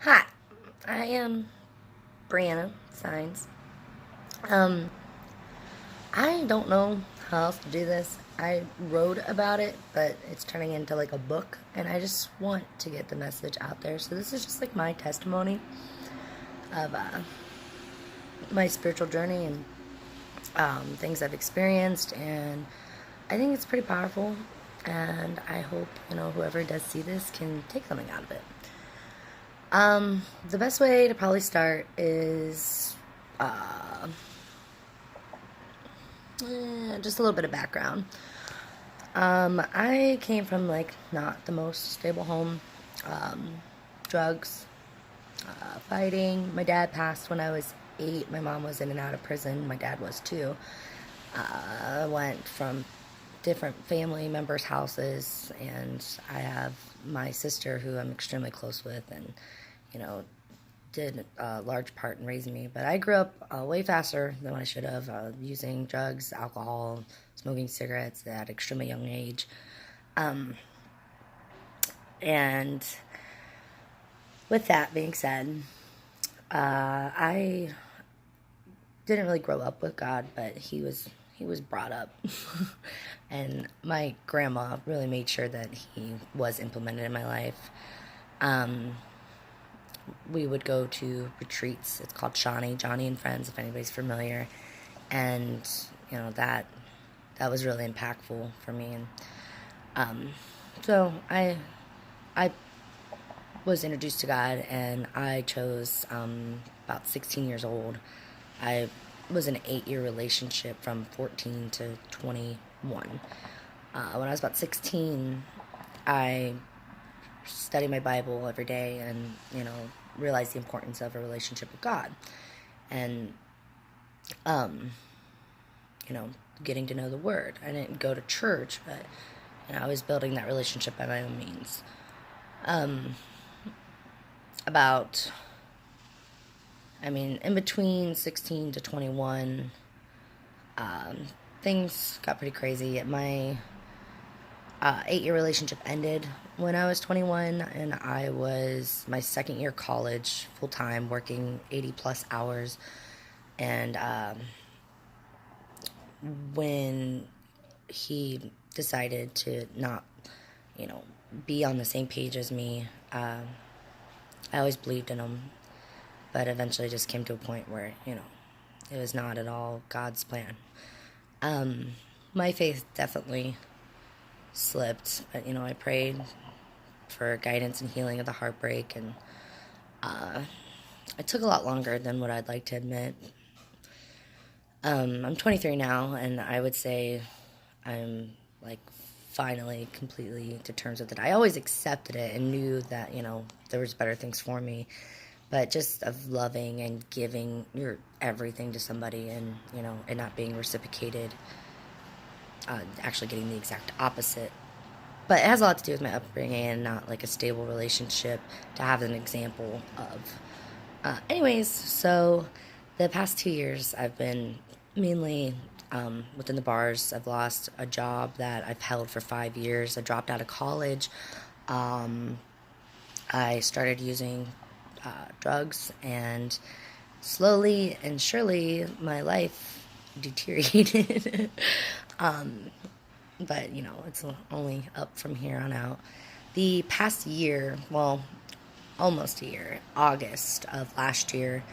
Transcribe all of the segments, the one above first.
Hi, I am Brianna Signs. Um, I don't know how else to do this. I wrote about it, but it's turning into like a book, and I just want to get the message out there. So this is just like my testimony of my spiritual journey and things I've experienced, and I think it's pretty powerful. And I hope whoever does see this can take something out of it. The best way to probably start is just a little bit of background. I came from like not the most stable home. Drugs, fighting. My dad passed when I was 8. My mom was in and out of prison. My dad was too. I went from different family members' houses, and I have my sister who I'm extremely close with, and you know, did a large part in raising me. But I grew up way faster than I should have, using drugs, alcohol, smoking cigarettes at an extremely young age. And with that being said, I didn't really grow up with God, but he was brought up, and my grandma really made sure that he was implemented in my life. We would go to retreats. It's called Shawnee, Johnny and Friends, if anybody's familiar, and that was really impactful for me. And so I was introduced to God, and I chose about 16 years old. I was in an 8-year relationship from 14 to 21. When I was about 16, I studied my Bible every day, and realized the importance of a relationship with God, and you know getting to know the Word. I didn't go to church, but I was building that relationship by my own means. About in between 16 to 21, things got pretty crazy. My 8-year relationship ended when I was 21, and I was my second year college, full time, working 80 plus hours. And when he decided to not, you know, be on the same page as me, I always believed in him, but eventually just came to a point where, it was not at all God's plan. My faith definitely slipped, but I prayed for guidance and healing of the heartbreak, and it took a lot longer than what I'd like to admit. I'm 23 now, and I would say I'm like finally completely to terms with it. I always accepted it and knew that there was better things for me, but just of loving and giving your everything to somebody, and it not being reciprocated, actually getting the exact opposite. But it has a lot to do with my upbringing and not like a stable relationship to have an example of. Anyways, so the past 2 years I've been mainly within the bars. I've lost a job that I've held for 5 years. I dropped out of college. I started using drugs, and slowly and surely my life deteriorated. But it's only up from here on out. The past year, well, almost a year, August of last year,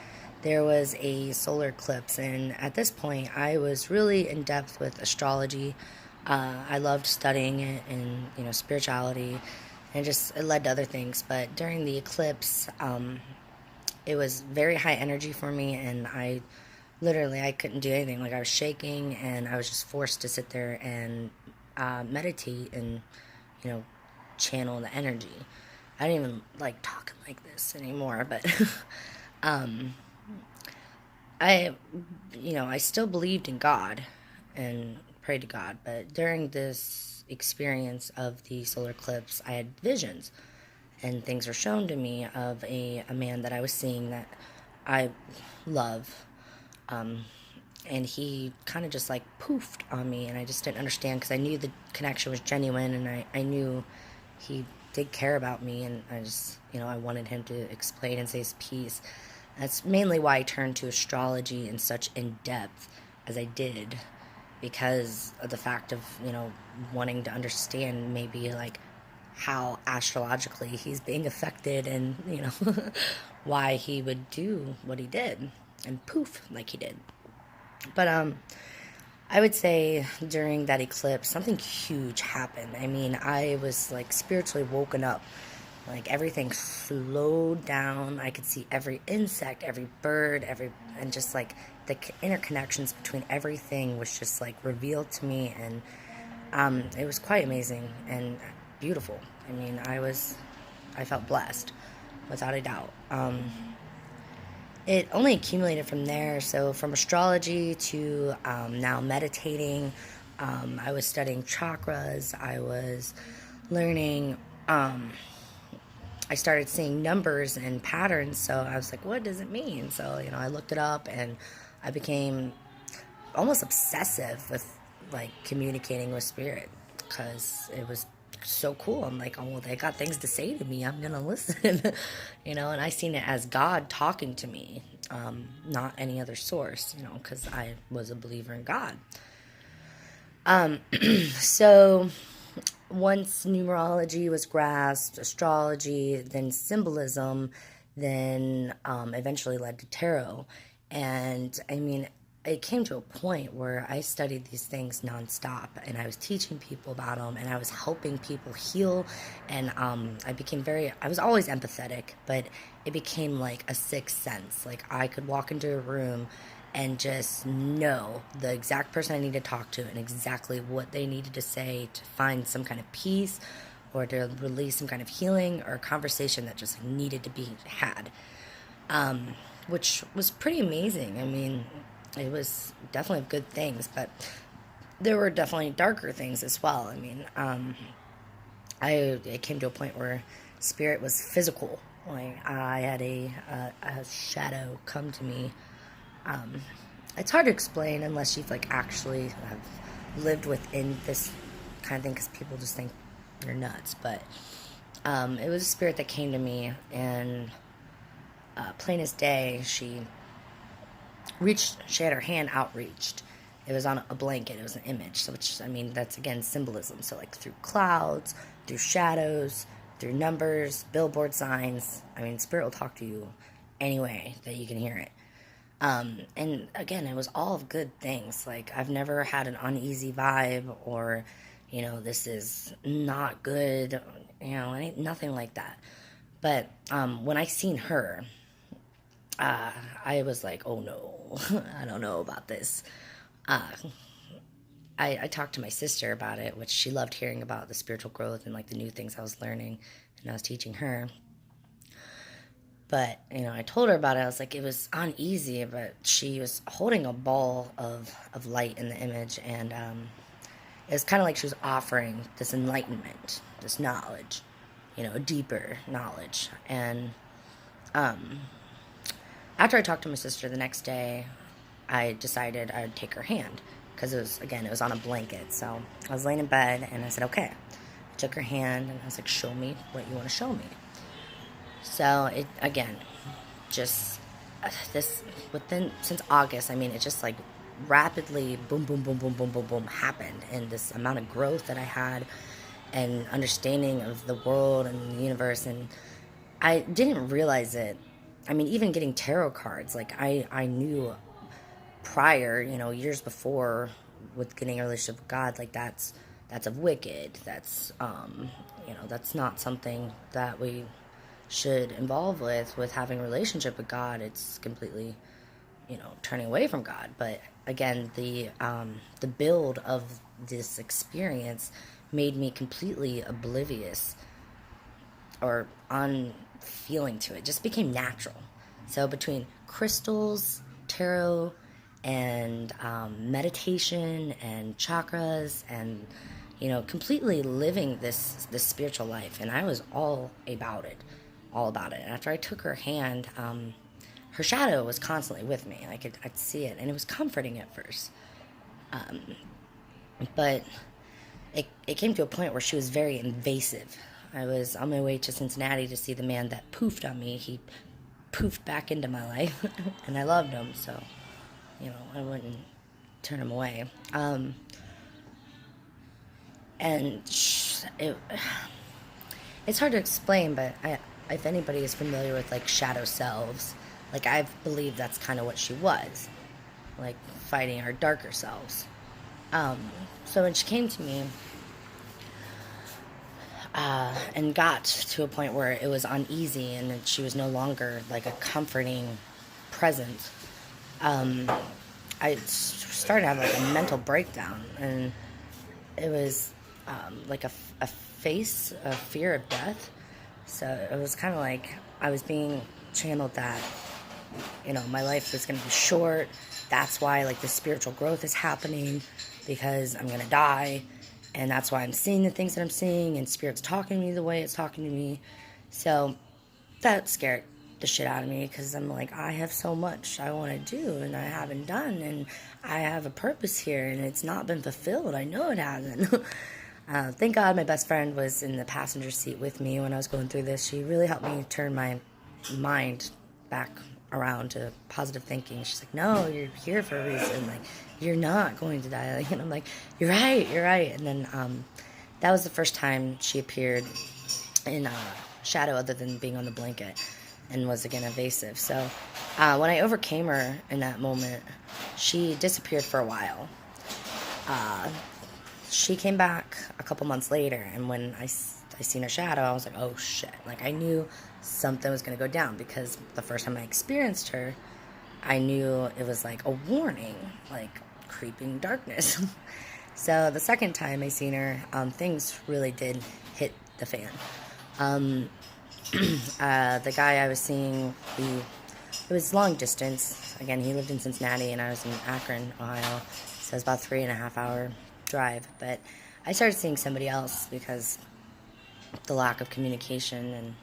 there was a solar eclipse, and at this point I was really in depth with astrology. I loved studying it, and spirituality, and just it led to other things. But during the eclipse, it was very high energy for me, and I couldn't do anything. Like, I was shaking, and I was just forced to sit there and meditate and you know channel the energy. I don't even like talking like this anymore, but I I still believed in God and prayed to God. But during this experience of the solar eclipse, I had visions, and things were shown to me of a man that I was seeing that I love. And he kind of just like poofed on me, and I just didn't understand, because I knew the connection was genuine, and I knew he did care about me, and I just, I wanted him to explain and say his piece. That's mainly why I turned to astrology in such in depth as I did, because of the fact of, wanting to understand maybe like how astrologically he's being affected, and, why he would do what he did and poof like he did. But I would say during that eclipse, something huge happened. I mean, I was like spiritually woken up. Like everything slowed down. I could see every insect, every bird, and just like the interconnections between everything was just like revealed to me, and it was quite amazing and beautiful. I mean, I felt blessed, without a doubt. It only accumulated from there. So from astrology to now meditating, I was studying chakras. I was learning. I started seeing numbers and patterns. So I was like, what does it mean? So I looked it up, and I became almost obsessive with like communicating with spirit, because it was so cool. I'm like, oh, well, they got things to say to me. I'm gonna listen, and I seen it as God talking to me, not any other source, because I was a believer in God. So once numerology was grasped, astrology, then symbolism, then eventually led to tarot. And I mean, it came to a point where I studied these things nonstop, and I was teaching people about them, and I was helping people heal. And I was always empathetic, but it became like a sixth sense. Like I could walk into a room and just know the exact person I needed to talk to and exactly what they needed to say to find some kind of peace, or to release some kind of healing, or a conversation that just needed to be had, which was pretty amazing. I mean, it was definitely good things, but there were definitely darker things as well. I mean, it came to a point where spirit was physical. Like I had a shadow come to me. It's hard to explain unless you've like actually have lived within this kind of thing, because people just think you're nuts. But it was a spirit that came to me, and plain as day, she had her hand outreached. It was on a blanket. It was an image. So, which, I mean, that's again symbolism. So, like through clouds, through shadows, through numbers, billboard signs. I mean, spirit will talk to you any way that you can hear it. And again, it was all of good things. Like, I've never had an uneasy vibe, or, this is not good, nothing like that. But when I seen her, I was like, oh no, I don't know about this. I talked to my sister about it, which she loved hearing about the spiritual growth and like the new things I was learning, and I was teaching her. But, I told her about it. I was like, it was uneasy, but she was holding a ball of light in the image. And it was kind of like she was offering this enlightenment, this knowledge, a deeper knowledge. And after I talked to my sister the next day, I decided I would take her hand, because it was on a blanket. So I was laying in bed, and I said, okay. I took her hand, and I was like, show me what you want to show me. So it, again, just since August, I mean, it just like rapidly boom, boom, boom, boom, boom, boom, boom happened. And this amount of growth that I had, and understanding of the world and the universe. And I didn't realize it. I mean, even getting tarot cards, like I knew prior, years before, with getting a relationship with God, like that's of wicked. That's, that's not something that we should involve with having a relationship with God. It's completely, turning away from God. But again, the build of this experience made me completely oblivious or unfeeling to it. It just became natural. So between crystals, tarot, and meditation and chakras, and completely living this spiritual life, and I was all about it. And after I took her hand, her shadow was constantly with me. I'd see it, and it was comforting at first. But it came to a point where she was very invasive. I was on my way to Cincinnati to see the man that poofed on me. He poofed back into my life, and I loved him, so, I wouldn't turn him away. And it's hard to explain, but if anybody is familiar with, like, shadow selves, like, I believe that's kind of what she was, like, fighting our darker selves. So when she came to me, and got to a point where it was uneasy and that she was no longer, like, a comforting presence, I started to have, like, a mental breakdown, and it was like a fear of death. So it was kind of like I was being channeled that, my life was going to be short. That's why, like, the spiritual growth is happening, because I'm going to die. And that's why I'm seeing the things that I'm seeing, and Spirit's talking to me the way it's talking to me. So that scared the shit out of me, because I'm like, I have so much I want to do, and I haven't done, and I have a purpose here, and it's not been fulfilled. I know it hasn't. Thank God my best friend was in the passenger seat with me when I was going through this. She really helped me turn my mind back around to positive thinking. She's like, no, you're here for a reason. Like, you're not going to die. Like, and I'm like, you're right. And then that was the first time she appeared in shadow other than being on the blanket, and was again evasive. So when I overcame her in that moment, she disappeared for a while. She came back a couple months later, and when I seen her shadow, I was like, oh shit. Like, I knew something was going to go down, because the first time I experienced her, I knew it was like a warning, like creeping darkness. So the second time I seen her, things really did hit the fan. The guy I was seeing, it was long distance. Again, he lived in Cincinnati, and I was in Akron, Ohio. So it was about 3.5 hour drive. But I started seeing somebody else because the lack of communication and,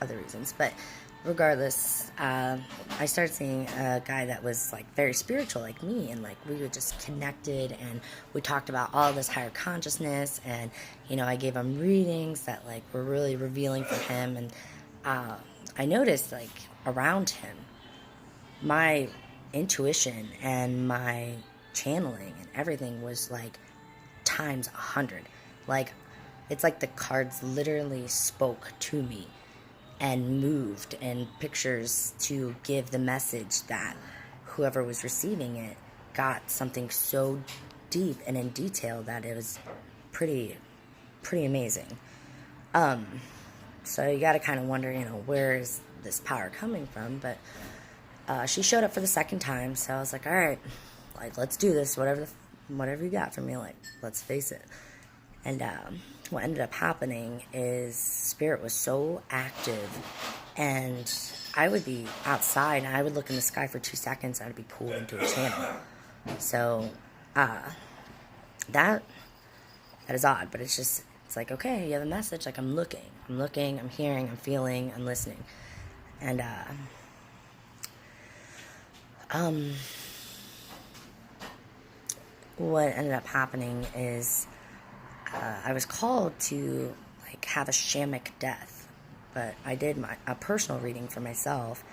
other reasons. But regardless, I started seeing a guy that was, like, very spiritual like me, and, like, we were just connected, and we talked about all this higher consciousness, and, I gave him readings that, like, were really revealing for him. And I noticed, like, around him, my intuition and my channeling and everything was, like, times 100. Like, it's like the cards literally spoke to me and moved, and pictures to give the message that whoever was receiving it got something so deep and in detail that it was pretty amazing. So you got to kind of wonder, where is this power coming from? But she showed up for the second time, so I was like, all right, like, let's do this. Whatever you got for me, like, let's face it. And what ended up happening is Spirit was so active, and I would be outside, and I would look in the sky for 2 seconds, and I'd be pulled into a channel. So that is odd, but it's like, okay, you have a message. Like, I'm looking, I'm hearing, I'm feeling, I'm listening. And what ended up happening is I was called to, like, have a shamanic death, but I did a personal reading for myself,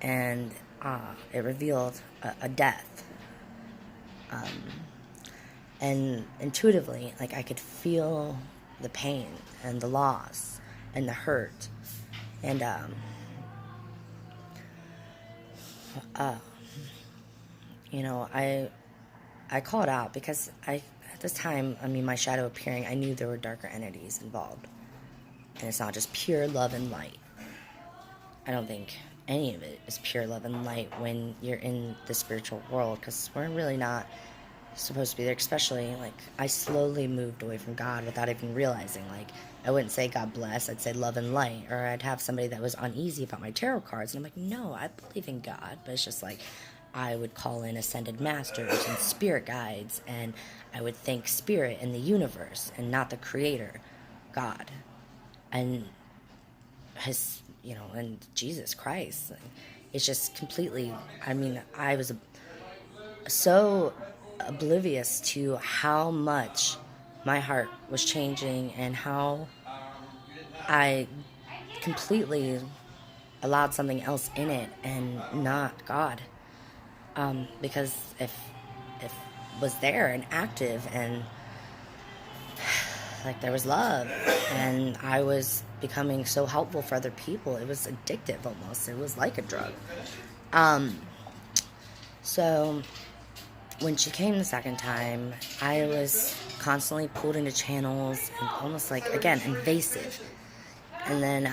and it revealed a death. And intuitively, like, I could feel the pain and the loss and the hurt. And I called out because at this time, my shadow appearing, I knew there were darker entities involved. And it's not just pure love and light. I don't think any of it is pure love and light when you're in the spiritual world, because we're really not supposed to be there. Especially, like, I slowly moved away from God without even realizing. Like, I wouldn't say God bless, I'd say love and light. Or I'd have somebody that was uneasy about my tarot cards, and I'm like, no, I believe in God. But it's just like, I would call in ascended masters and spirit guides, and I would thank Spirit and the universe and not the creator, God, and his, and Jesus Christ. It's just completely, I was so oblivious to how much my heart was changing and how I completely allowed something else in it and not God. Because if was there and active and like there was love and I was becoming so helpful for other people, it was addictive almost. It was like a drug. So when she came the second time, I was constantly pulled into channels and almost like, again, invasive. And then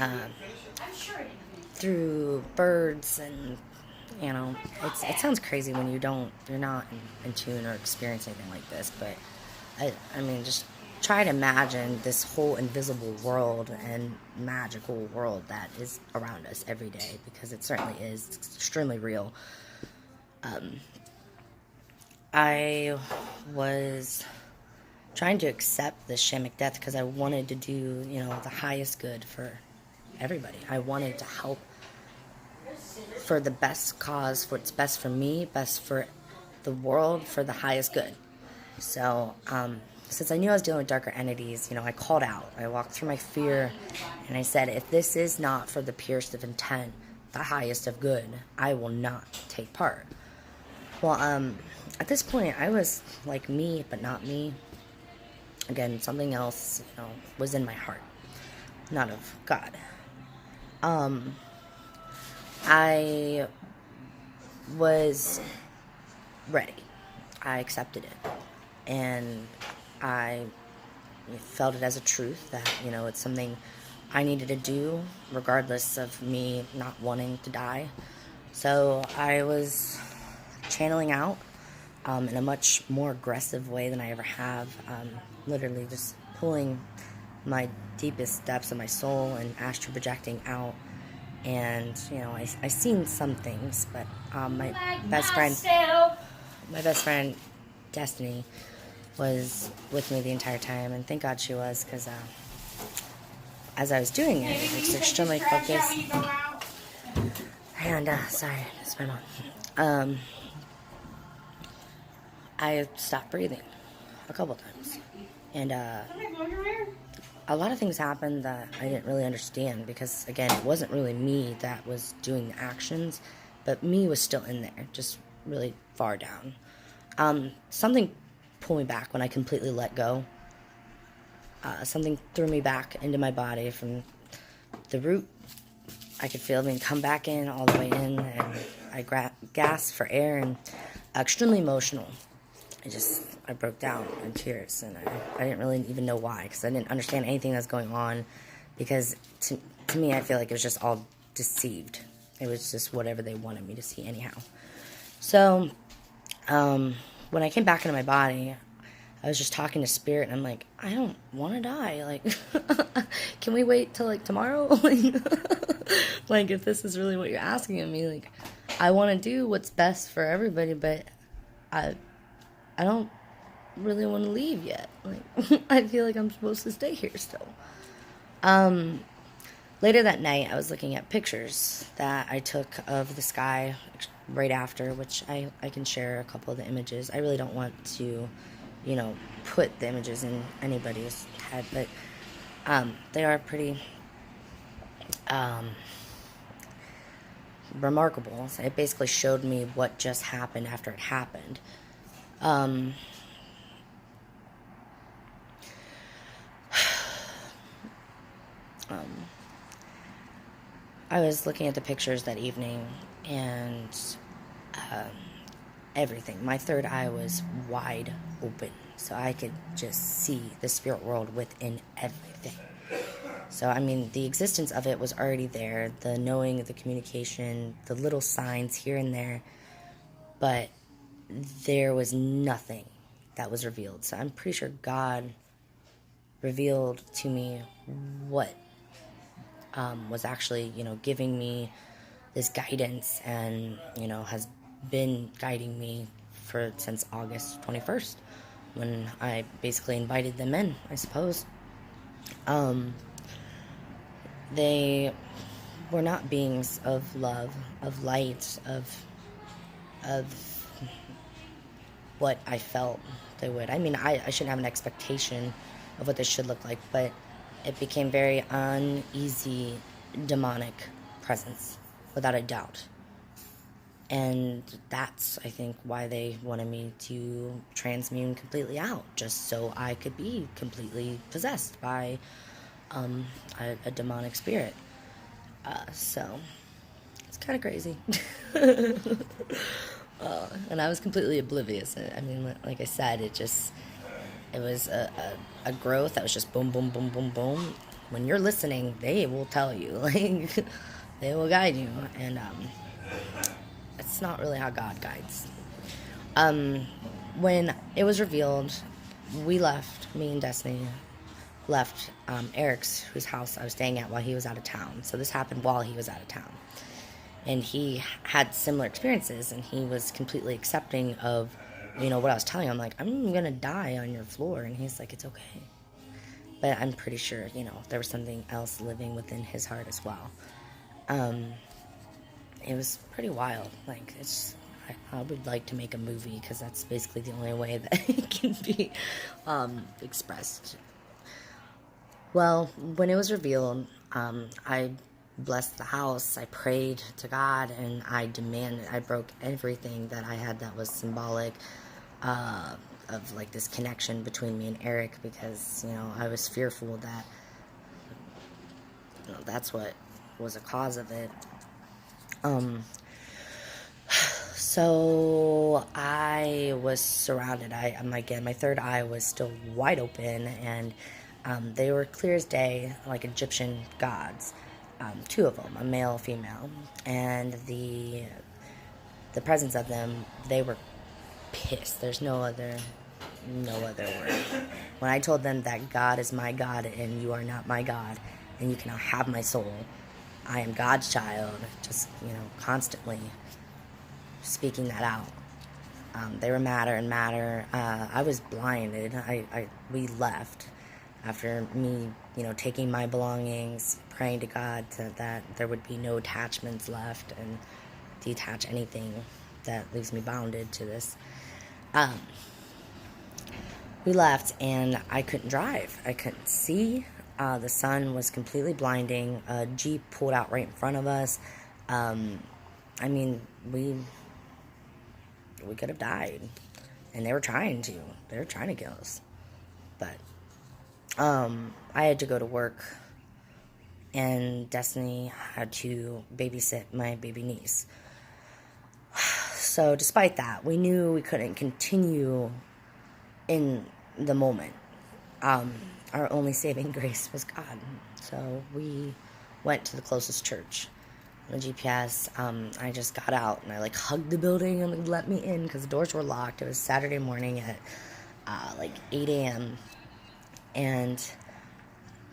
through birds and, it sounds crazy when you're not in tune or experience anything like this, but I mean, just try to imagine this whole invisible world and magical world that is around us every day, because it certainly is. It's extremely real. I was trying to accept the Shamic death because I wanted to do, the highest good for everybody. I wanted to help for the best cause, for what's best for me, best for the world, for the highest good. So, since I knew I was dealing with darker entities, I called out. I walked through my fear, and I said, if this is not for the purest of intent, the highest of good, I will not take part. Well, at this point, I was like me, but not me. Again, something else, was in my heart, not of God. I was ready. I accepted it. And I felt it as a truth that, it's something I needed to do regardless of me not wanting to die. So I was channeling out in a much more aggressive way than I ever have. Literally just pulling my deepest depths of my soul and astral projecting out. And, I seen some things, but my best friend, Destiny, was with me the entire time, and thank God she was, because as I was doing it, I was extremely focused. And, sorry, that's my mom. I stopped breathing a couple times. And, a lot of things happened that I didn't really understand because, again, it wasn't really me that was doing the actions, but me was still in there, just really far down. Something pulled me back when I completely let go. Something threw me back into my body from the root. I could feel me come back in, all the way in, and I gasped for air and extremely emotional. I broke down in tears, and I didn't really even know why, because I didn't understand anything that's going on, because to me, I feel like it was just all deceived. It was just whatever they wanted me to see anyhow. So, when I came back into my body, I was just talking to Spirit, and I'm like, I don't want to die. Like, can we wait till, tomorrow? Like, if this is really what you're asking of me, I want to do what's best for everybody, but I don't really want to leave yet. I feel like I'm supposed to stay here still. Later that night, I was looking at pictures that I took of the sky right after, which I can share a couple of the images. I really don't want to, put the images in anybody's head, but they are pretty remarkable. So it basically showed me what just happened after it happened. I was looking at the pictures that evening, and everything. My third eye was wide open, so I could just see the spirit world within everything. So, I mean, the existence of it was already there, the knowing, the communication, the little signs here and there, but there was nothing that was revealed. So I'm pretty sure God revealed to me what was actually, giving me this guidance and, has been guiding me since August 21st, when I basically invited them in, I suppose. They were not beings of love, of light, of what I felt they would. I mean, I shouldn't have an expectation of what this should look like, but it became very uneasy, demonic presence, without a doubt. And that's, I think, why they wanted me to transmune completely out, just so I could be completely possessed by a demonic spirit. So it's kind of crazy. And I was completely oblivious. I mean, like I said, it was a growth that was just boom, boom, boom, boom, boom. When you're listening, they will tell you, like, they will guide you. And it's not really how God guides. When it was revealed, we left, me and Destiny left Eric's, whose house I was staying at while he was out of town. So this happened while he was out of town. And he had similar experiences, and he was completely accepting of, what I was telling him. I'm like, I'm going to die on your floor. And he's like, it's okay. But I'm pretty sure, there was something else living within his heart as well. It was pretty wild. Like, I would like to make a movie, because that's basically the only way that it can be expressed. Well, when it was revealed, I blessed the house, I prayed to God, and I broke everything that I had that was symbolic of, like, this connection between me and Eric, because, I was fearful that, that's what was a cause of it. So I was surrounded. Again, my third eye was still wide open, and they were clear as day, like Egyptian gods. Two of them, a male, female, and the presence of them, they were pissed. There's no other word. When I told them that God is my God and you are not my God, and you cannot have my soul, I am God's child, just, constantly speaking that out. They were madder and madder. I was blinded. We left after me, taking my belongings, praying to God that there would be no attachments left, and detach anything that leaves me bounded to this. We left, and I couldn't drive. I couldn't see. The sun was completely blinding. A Jeep pulled out right in front of us. We could have died. And they were trying to. They were trying to kill us. But I had to go to work, and Destiny had to babysit my baby niece. So despite that, we knew we couldn't continue in the moment. Our only saving grace was God. So we went to the closest church. On the GPS, I just got out, and I hugged the building and let me in, because the doors were locked. It was Saturday morning at 8 a.m. And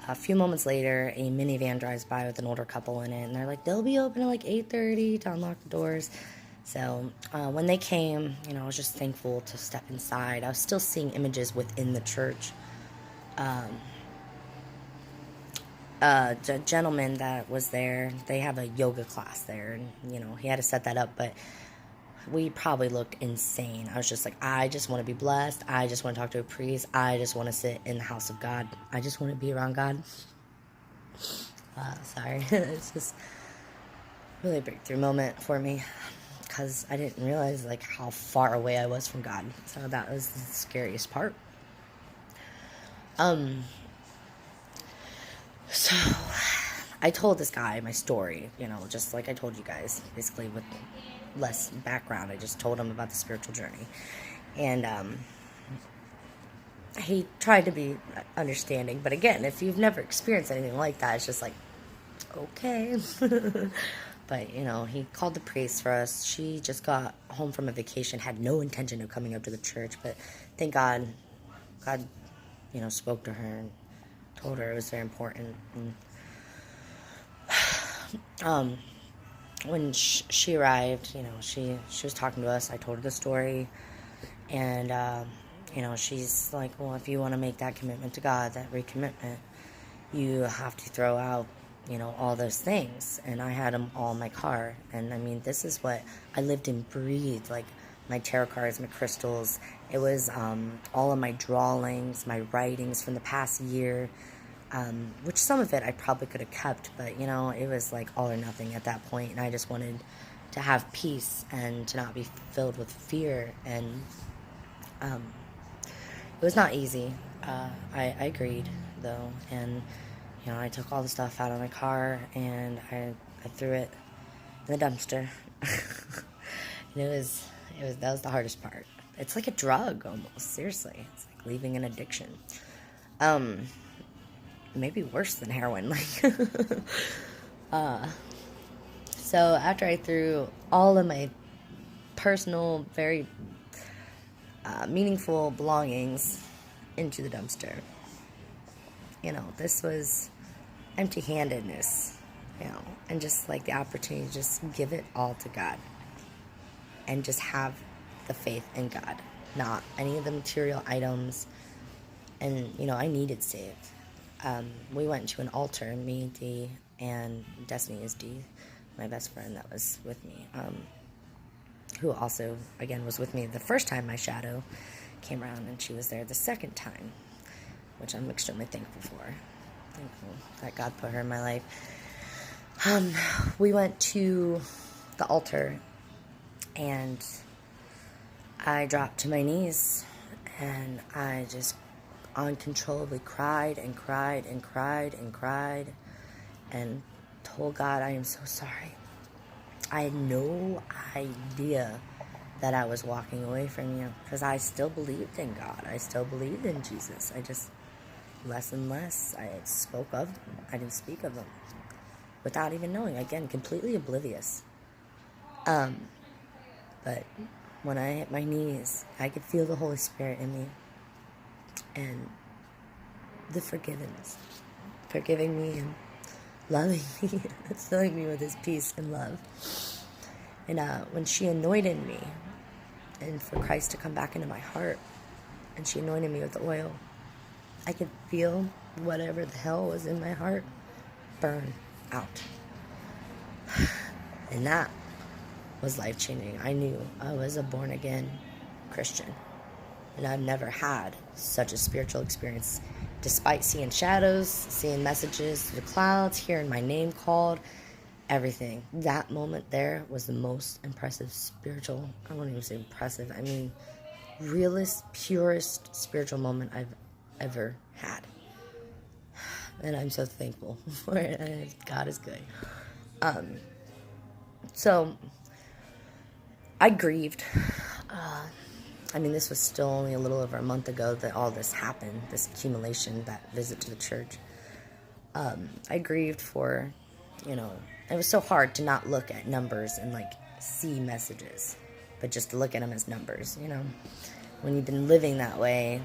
a few moments later, a minivan drives by with an older couple in it, and they're like, they'll be open at 8:30 to unlock the doors. So when they came, I was just thankful to step inside. I was still seeing images within the church. The gentleman that was there, they have a yoga class there, and, he had to set that up, but we probably looked insane. I was just like, I just want to be blessed. I just want to talk to a priest. I just want to sit in the house of God. I just want to be around God. Sorry. It's just really a breakthrough moment for me, because I didn't realize, how far away I was from God. So that was the scariest part. So I told this guy my story, just like I told you guys, basically with less background. I just told him about the spiritual journey. And he tried to be understanding. But again, if you've never experienced anything like that, it's just like, okay. But, he called the priest for us. She just got home from a vacation, had no intention of coming up to the church. But thank God, spoke to her and told her it was very important. And when she arrived, she was talking to us. I told her the story, and she's like, well, if you want to make that commitment to God, that recommitment, you have to throw out all those things. And I had them all in my car, and this is what I lived and breathed. my tarot cards, my crystals. It was all of my drawings, my writings from the past year, which some of it I probably could have kept, but, you know, it was like all or nothing at that point, and I just wanted to have peace and to not be filled with fear, and it was not easy. I agreed, though, and, you know, I took all the stuff out of my car, and I threw it in the dumpster. And that was the hardest part. It's like a drug, almost, seriously. It's like leaving an addiction. Maybe worse than heroin, like. So after I threw all of my personal, very meaningful belongings into the dumpster, you know, this was empty-handedness, you know, and just like the opportunity to just give it all to God and just have the faith in God, not any of the material items. And, you know, I needed saved. We went to an altar, me, Dee, and Destiny is Dee, my best friend that was with me, who also, again, was with me the first time my shadow came around, and she was there the second time, which I'm extremely thankful for. Thankful that God put her in my life. We went to the altar, and I dropped to my knees, and I just uncontrollably cried and cried and cried and cried and told God, I am so sorry. I had no idea that I was walking away from you, because I still believed in God. I still believed in Jesus. I just, less and less, I spoke of them. I didn't speak of them without even knowing. Again, completely oblivious. But when I hit my knees, I could feel the Holy Spirit in me, and the forgiveness, forgiving me and loving me, filling me with His peace and love. And when she anointed me, and for Christ to come back into my heart, and she anointed me with the oil, I could feel whatever the hell was in my heart burn out. And that was life-changing. I knew I was a born-again Christian, and I've never had such a spiritual experience, despite seeing shadows, seeing messages through the clouds, hearing my name called, everything. That moment there was the most impressive spiritual, I won't even say impressive, I mean realest, purest spiritual moment I've ever had. And I'm so thankful for it, and God is good. So I grieved. I mean, this was still only a little over a month ago that all this happened, this accumulation, that visit to the church. I grieved for, you know, it was so hard to not look at numbers and, like, see messages, but just to look at them as numbers, you know. When you've been living that way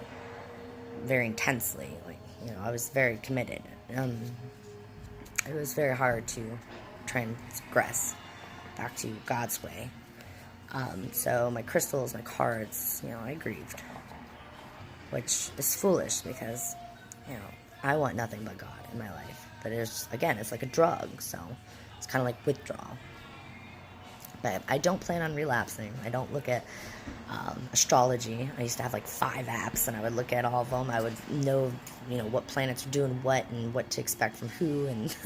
very intensely, like, you know, I was very committed. It was very hard to transgress back to God's way. So my crystals, my cards, you know, I grieved, which is foolish because, you know, I want nothing but God in my life. But it's, again, it's like a drug, so it's kind of like withdrawal. But I don't plan on relapsing. I don't look at astrology. I used to have like 5 apps, and I would look at all of them. I would know, you know, what planets are doing what and what to expect from who, and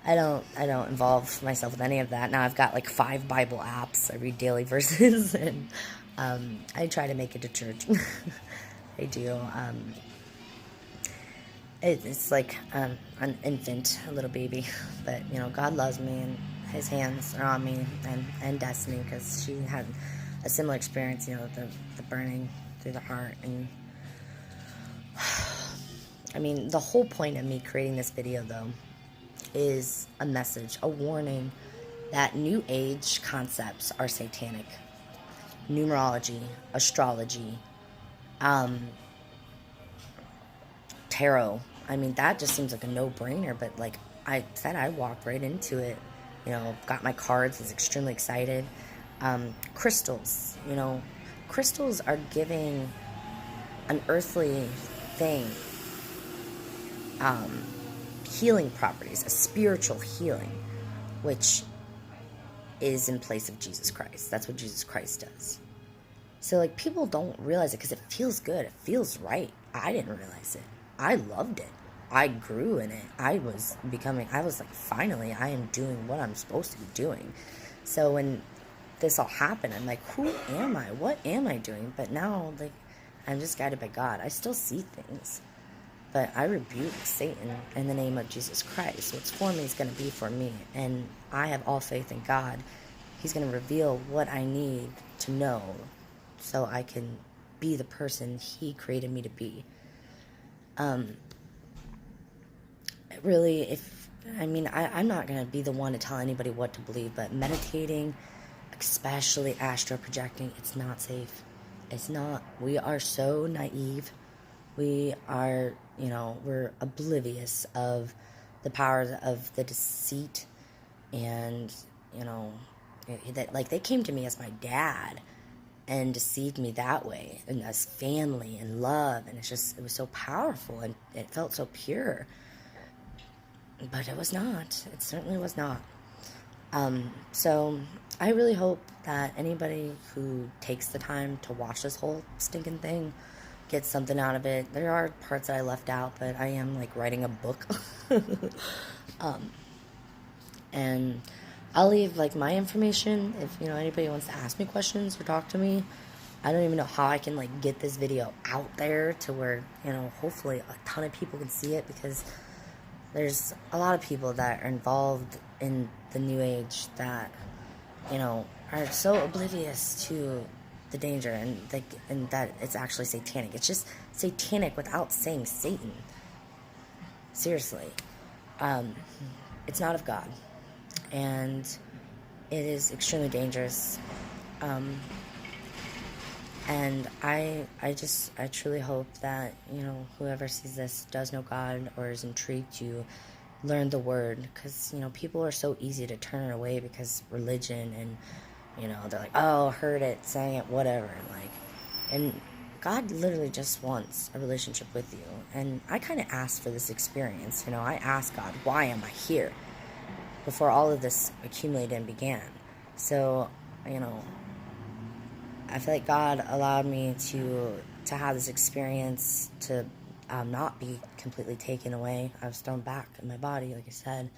I don't involve myself with any of that. Now I've got like 5 Bible apps. I read daily verses, and I try to make it to church. I do. It's like an infant, a little baby, but, you know, God loves me, and His hands are on me, and Destiny, because she had a similar experience, you know, the burning through the heart. And I mean, the whole point of me creating this video, though, is a message, a warning that New Age concepts are satanic. Numerology, astrology, tarot. I mean, that just seems like a no-brainer, but like I said, I walked right into it. You know, got my cards, was extremely excited. Crystals, you know, crystals are giving an earthly thing healing properties, a spiritual healing, which is in place of Jesus Christ. That's what Jesus Christ does. So, like, people don't realize it because it feels good. It feels right. I didn't realize it. I loved it. I grew in it. I was like, finally, I am doing what I'm supposed to be doing. So when this all happened, I'm like, who am I? What am I doing? But now, like, I'm just guided by God. I still see things. But I rebuke Satan in the name of Jesus Christ. What's for me is going to be for me. And I have all faith in God. He's going to reveal what I need to know so I can be the person He created me to be. Really, I'm not going to be the one to tell anybody what to believe, but meditating, especially astral projecting, it's not safe. It's not. We are so naive. We are, we're oblivious of the powers of the deceit and, that, like, they came to me as my dad and deceived me that way, and as family and love, and it was so powerful, and it felt so pure. But it was not. It certainly was not. So I really hope that anybody who takes the time to watch this whole stinking thing gets something out of it. There are parts that I left out, but I am, like, writing a book. And I'll leave, like, my information if, anybody wants to ask me questions or talk to me. I don't even know how I can, like, get this video out there to where, hopefully a ton of people can see it, because there's a lot of people that are involved in the New Age that, are so oblivious to the danger and that it's actually satanic. It's just satanic without saying Satan. Seriously. It's not of God. And it is extremely dangerous. And I truly hope that, whoever sees this does know God or is intrigued to learn the word, because, people are so easy to turn away because religion and, they're like, oh, heard it, sang it, whatever, and God literally just wants a relationship with you. And I kind of asked for this experience, I asked God, why am I here? Before all of this accumulated and began. So, I feel like God allowed me to have this experience, to not be completely taken away. I was thrown back in my body, like I said.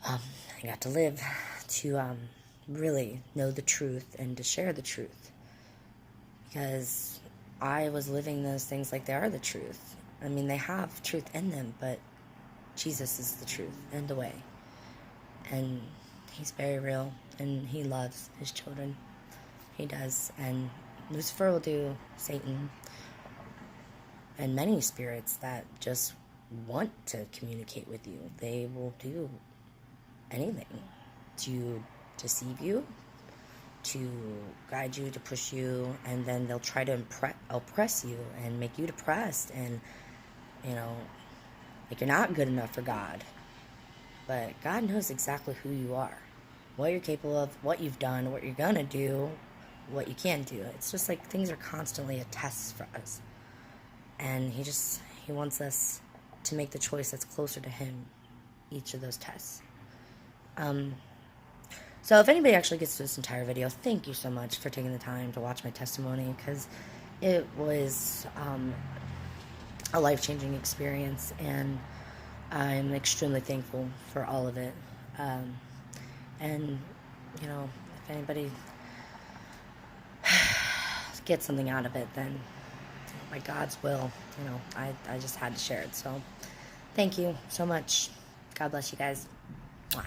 I got to live to really know the truth and to share the truth, because I was living those things like they are the truth. I mean, they have truth in them, but Jesus is the truth and the way. And He's very real, and He loves His children. He does. And Lucifer will do, Satan, and many spirits that just want to communicate with you. They will do anything to deceive you, to guide you, to push you, and then they'll try to oppress you and make you depressed, and, like you're not good enough for God. But God knows exactly who you are, what you're capable of, what you've done, what you're gonna do, what you can do. It's just like things are constantly a test for us. And He wants us to make the choice that's closer to Him, each of those tests. So if anybody actually gets to this entire video, thank you so much for taking the time to watch my testimony, because it was a life-changing experience, and I'm extremely thankful for all of it. And, if anybody gets something out of it, then by God's will, I just had to share it. So thank you so much. God bless you guys. Mwah.